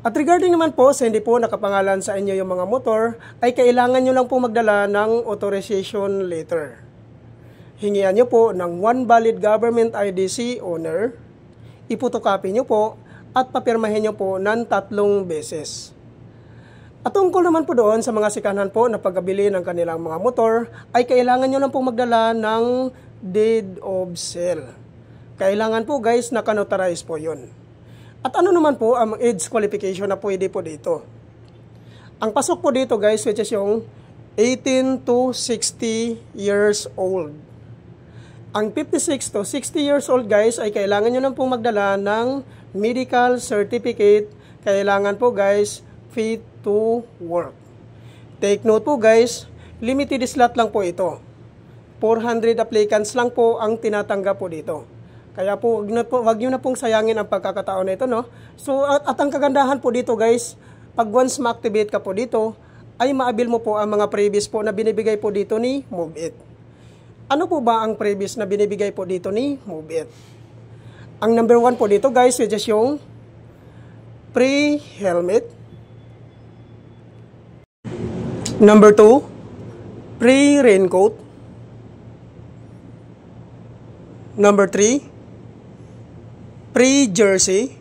At regarding naman po sa hindi po nakapangalan sa inyo yung mga motor, ay kailangan nyo lang po magdala ng authorization letter. Hingian nyo po ng one valid government IDC owner, ipotocopy nyo po, at papirmahin nyo po ng 3 beses. At tungkol naman po doon sa mga sikanhan po na pagbili ng kanilang mga motor, ay kailangan nyo lang po magdala ng deed of sale. Kailangan po guys, naka-notarize po yun. At ano naman po ang age qualification na pwede po dito? Ang pasok po dito guys, which is yung 18 to 60 years old. Ang 56 to 60 years old guys, ay kailangan nyo lang po magdala ng medical certificate. Kailangan po guys, fit to work. Take note po guys, limited slot lang po ito. 400 applicants lang po ang tinatanggap po dito. Kaya po, wag nyo na pong sayangin ang pagkakataon na ito, no? So, at ang kagandahan po dito, guys, pag once ma-activate ka po dito, ay ma-avail mo po ang mga previous po na binibigay po dito ni MoveIt. Ano po ba ang previous na binibigay po dito ni MoveIt? Ang number 1 po dito, guys, which is yung pre-helmet. Number 2, pre-raincoat. Number 3, pre-jersey.